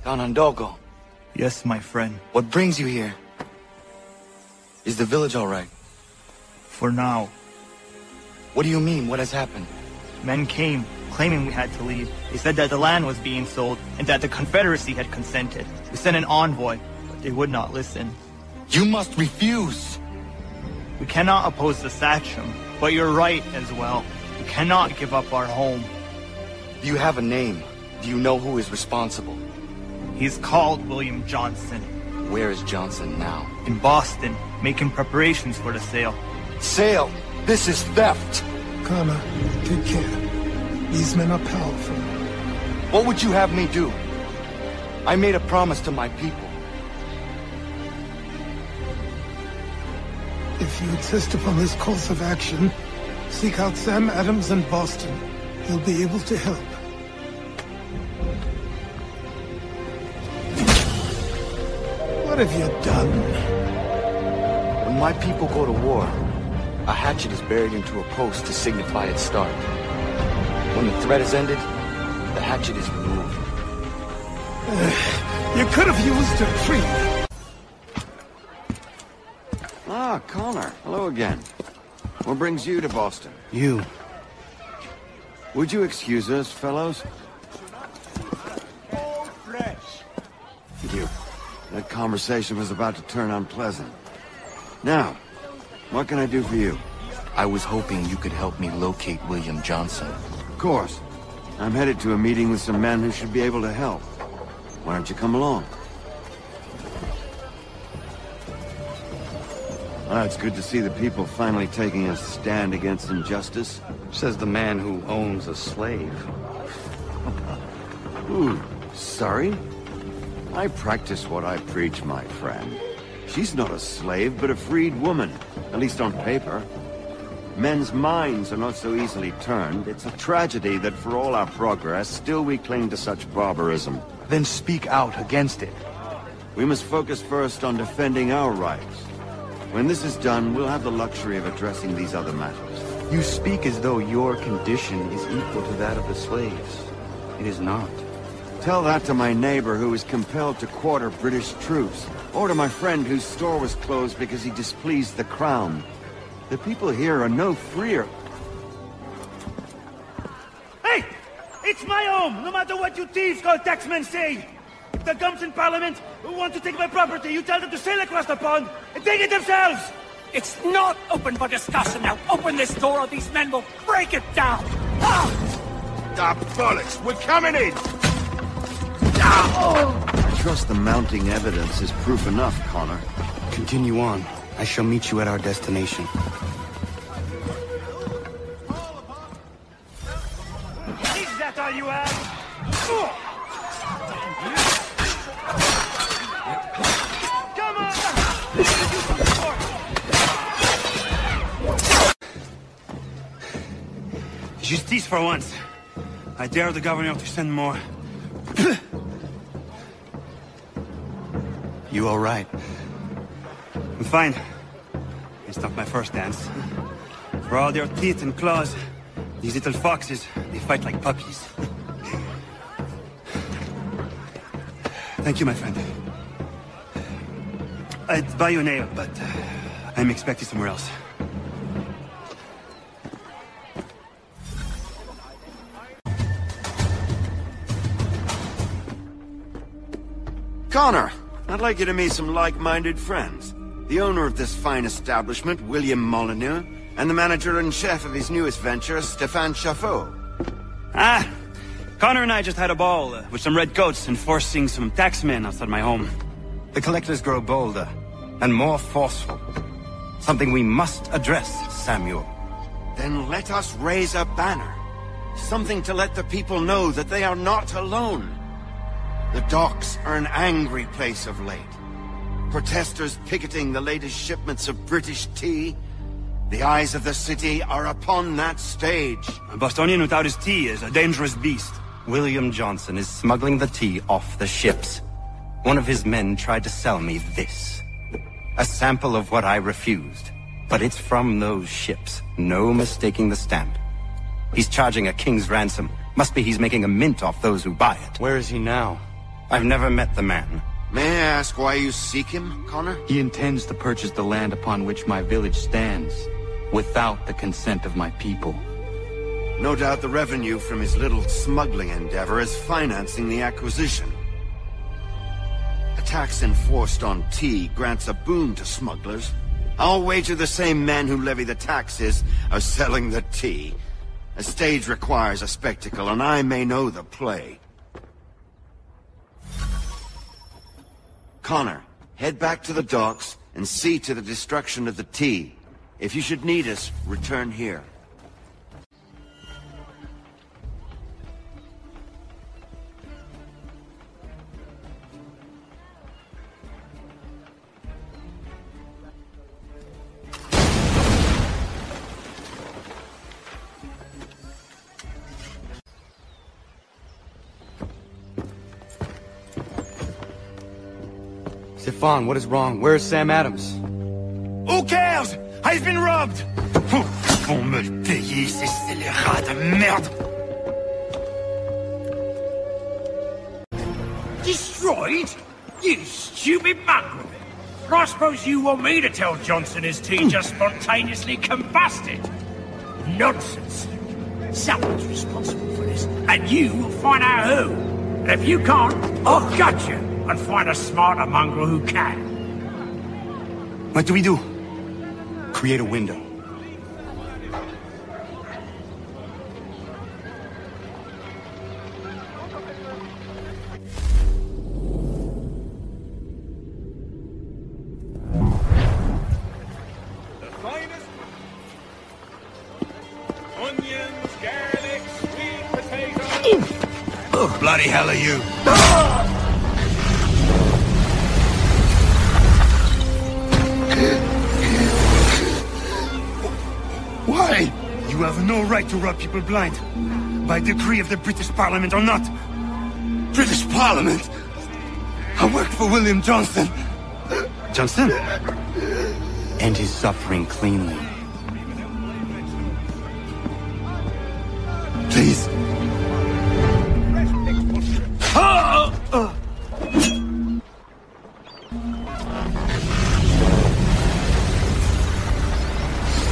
Kanandogo. Yes, my friend. What brings you here? Is the village all right? For now. What do you mean? What has happened? Men came, claiming we had to leave. They said that the land was being sold, and that the Confederacy had consented. We sent an envoy, but they would not listen. You must refuse! We cannot oppose the Sachem, but you're right as well. We cannot give up our home. Do you have a name? Do you know who is responsible? He's called William Johnson. Where is Johnson now? In Boston, making preparations for the sale. Sale! This is theft! Connor, take care. These men are powerful. What would you have me do? I made a promise to my people. If you insist upon this course of action, seek out Sam Adams in Boston. He'll be able to help. What have you done? When my people go to war, a hatchet is buried into a post to signify its start. When the threat is ended, the hatchet is removed. You could have used a tree. Ah, Connor. Hello again. What brings you to Boston? You. Would you excuse us, fellows? Thank you. That conversation was about to turn unpleasant. Now, what can I do for you? I was hoping you could help me locate William Johnson. Of course. I'm headed to a meeting with some men who should be able to help. Why don't you come along? Ah, it's good to see the people finally taking a stand against injustice. Says the man who owns a slave. Ooh, sorry? I practice what I preach, my friend. She's not a slave, but a freed woman, at least on paper. Men's minds are not so easily turned. It's a tragedy that for all our progress, still we cling to such barbarism. Then speak out against it. We must focus first on defending our rights. When this is done, we'll have the luxury of addressing these other matters. You speak as though your condition is equal to that of the slaves. It is not. Tell that to my neighbor who was compelled to quarter British troops, or to my friend whose store was closed because he displeased the crown. The people here are no freer. Hey! It's my home, no matter what you thieves called taxmen say! If the gums in Parliament who want to take my property, you tell them to sail across the pond and take it themselves! It's not open for discussion now. Open this door or these men will break it down. Ah! Ah, bollocks! We're coming in! I trust the mounting evidence is proof enough, Connor. Continue on. I shall meet you at our destination. Is that all you have? Justice for once. I dare the governor to send more. You all right? I'm fine. It's not my first dance. For all their teeth and claws, these little foxes, they fight like puppies. Thank you, my friend. I'd buy you an ale, but I'm expected somewhere else. Connor, I'd like you to meet some like-minded friends. The owner of this fine establishment, William Molyneux, and the manager and chef of his newest venture, Stéphane Chaffeau. Ah! Connor and I just had a ball with some redcoats enforcing some taxmen outside my home. The collectors grow bolder and more forceful. Something we must address, Samuel. Then let us raise a banner. Something to let the people know that they are not alone. The docks are an angry place of late. Protesters picketing the latest shipments of British tea. The eyes of the city are upon that stage. A Bostonian without his tea is a dangerous beast. William Johnson is smuggling the tea off the ships. One of his men tried to sell me this. A sample of what I refused. But it's from those ships. No mistaking the stamp. He's charging a king's ransom. Must be he's making a mint off those who buy it. Where is he now? I've never met the man. May I ask why you seek him, Connor? He intends to purchase the land upon which my village stands, without the consent of my people. No doubt the revenue from his little smuggling endeavor is financing the acquisition. A tax enforced on tea grants a boon to smugglers. I'll wager the same men who levy the taxes are selling the tea. A stage requires a spectacle, and I may know the play. Connor, head back to the docks and see to the destruction of the tea. If you should need us, return here. Stefan, what is wrong? Where is Sam Adams? Who cares? I've been robbed! Vont me le payer, ces scélérats de merde! Destroyed? You stupid mongrel! I suppose you want me to tell Johnson his tea just spontaneously combusted? Nonsense! Someone's responsible for this, and you will find out who. And if you can't, I'll gut you and find a smarter mongrel who can. What do we do? Create a window. The finest onions, garlic, sweet potatoes. Oh, bloody hell are you? Why? You have no right to rob people blind. By decree of the British Parliament or not. British Parliament? I worked for William Johnson. Johnson? End his suffering cleanly. Please.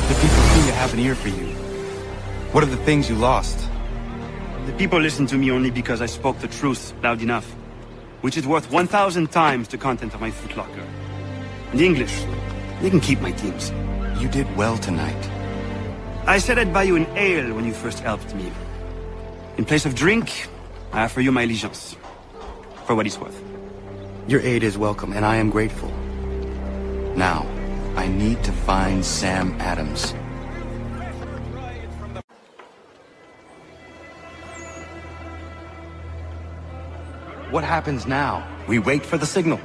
The people seem to have an ear for you. What are the things you lost? The people listen to me only because I spoke the truth loud enough. Which is worth 1,000 times the content of my footlocker. And the English, they can keep my teams. You did well tonight. I said I'd buy you an ale when you first helped me. In place of drink, I offer you my allegiance. For what it's worth. Your aid is welcome, and I am grateful. Now, I need to find Sam Adams. What happens now? We wait for the signal.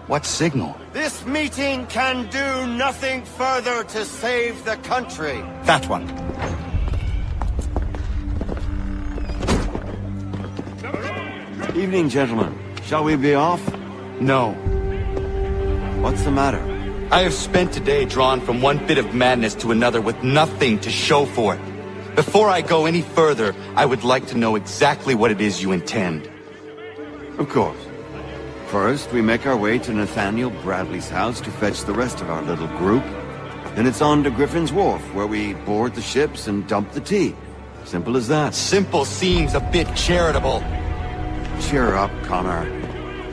What signal? This meeting can do nothing further to save the country. That one. Evening, gentlemen. Shall we be off? No. What's the matter? I have spent today drawn from one bit of madness to another with nothing to show for it. Before I go any further, I would like to know exactly what it is you intend. Of course. First, we make our way to Nathaniel Bradley's house to fetch the rest of our little group. Then it's on to Griffin's Wharf, where we board the ships and dump the tea. Simple as that. Simple seems a bit charitable. Cheer up, Connor.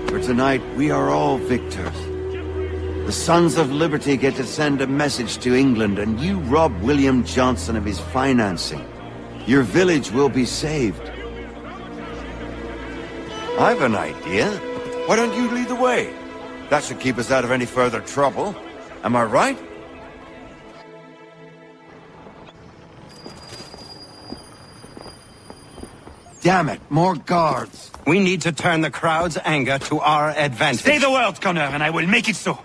For tonight, we are all victors. The Sons of Liberty get to send a message to England, and you rob William Johnson of his financing. Your village will be saved. I've an idea. Why don't you lead the way? That should keep us out of any further trouble. Am I right? Damn it, more guards. We need to turn the crowd's anger to our advantage. Say the word, Connor, and I will make it so.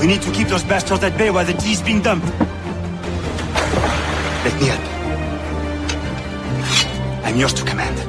We need to keep those bastards at bay while the tea's being dumped. Let me help. I'm yours to command.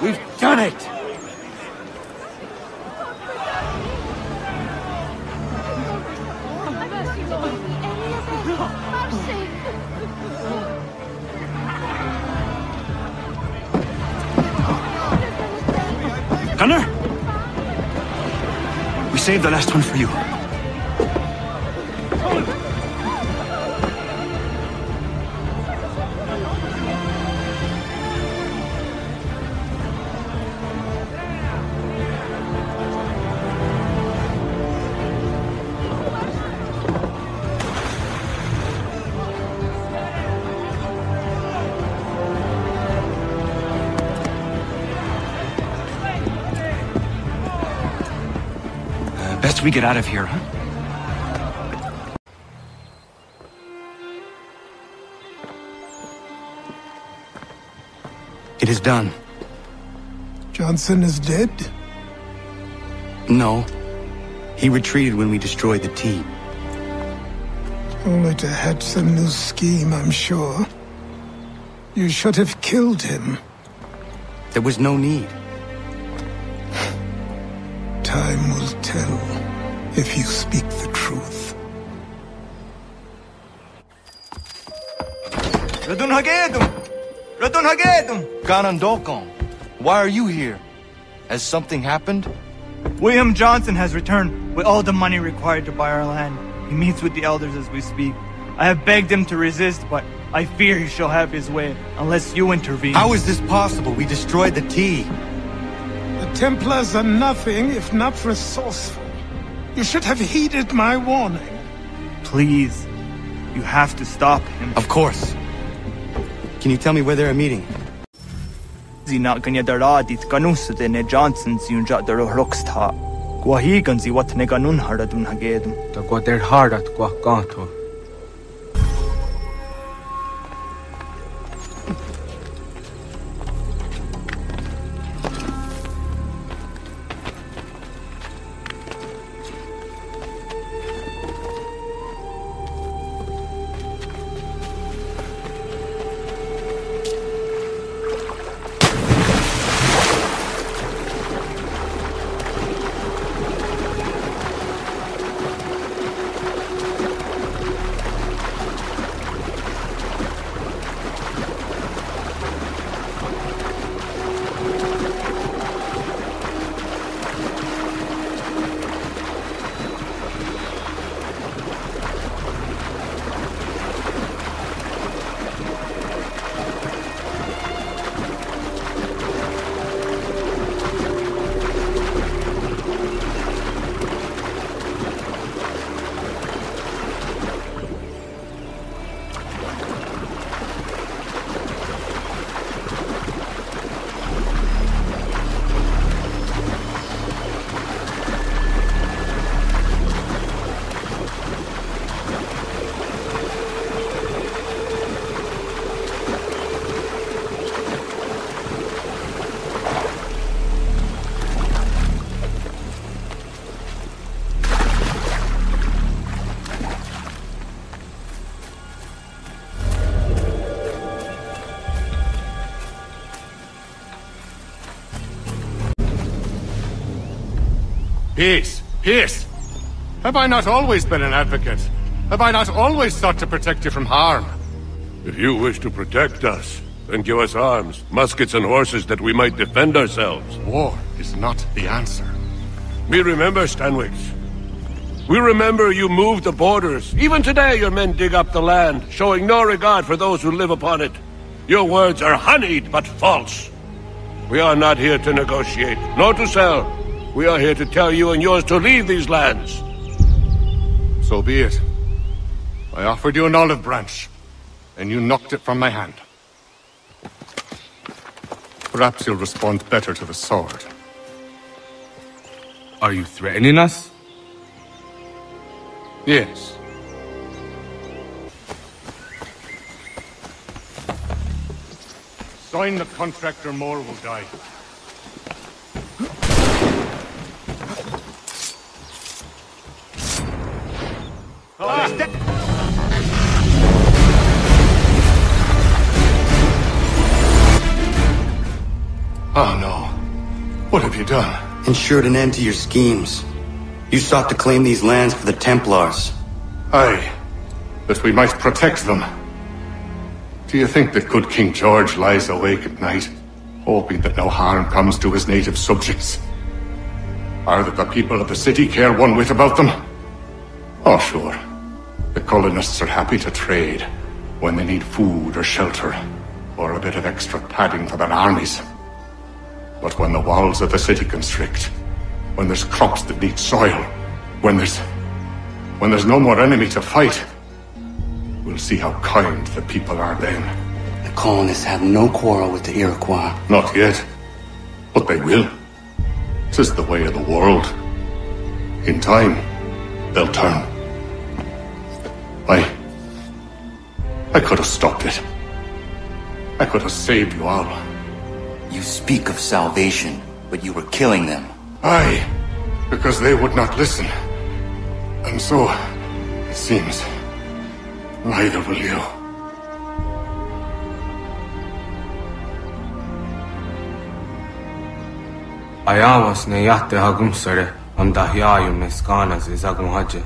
We've done it! Gunner? We saved the last one for you. Best we get out of here, huh? It is done. Johnson is dead? No. He retreated when we destroyed the tea. Only to hatch some new scheme, I'm sure. You should have killed him. There was no need. Time will tell if you speak the truth. Ganondokon, why are you here? Has something happened? William Johnson has returned with all the money required to buy our land. He meets with the elders as we speak. I have begged him to resist, but I fear he shall have his way unless you intervene. How is this possible? We destroyed the tea. The Templars are nothing if not resourceful. You should have heeded my warning. Please, you have to stop him. Of course. Can you tell me where they're meeting? Zina kanya daradit kanus de ne Johnson zunja daro rocksta. Gwahigan zi wat ne ganun haradun hagedum. Ta gwader harat gwa kanto. Peace! Peace! Have I not always been an advocate? Have I not always sought to protect you from harm? If you wish to protect us, then give us arms, muskets and horses that we might defend ourselves. War is not the answer. We remember, Stanwix. We remember you moved the borders. Even today your men dig up the land, showing no regard for those who live upon it. Your words are honeyed, but false. We are not here to negotiate, nor to sell. We are here to tell you and yours to leave these lands. So be it. I offered you an olive branch, and you knocked it from my hand. Perhaps you'll respond better to the sword. Are you threatening us? Yes. Sign the contract or more will die. Oh no. What have you done? Ensured an end to your schemes. You sought to claim these lands for the Templars. Aye, that we might protect them. Do you think that good King George lies awake at night, hoping that no harm comes to his native subjects? Or that the people of the city care one whit about them? Oh, sure. The colonists are happy to trade when they need food or shelter, or a bit of extra padding for their armies. But when the walls of the city constrict, when there's crops that need soil, when there's no more enemy to fight, we'll see how kind the people are then. The colonists have no quarrel with the Iroquois. Not yet, but they will. 'Tis the way of the world. In time, they'll turn. I could have stopped it. I could have saved you all. You speak of salvation, but you were killing them. Aye, because they would not listen. And so, it seems, neither will you. Ayawas ne yatte hagum sare am dahiayun ne skanas is agum haje.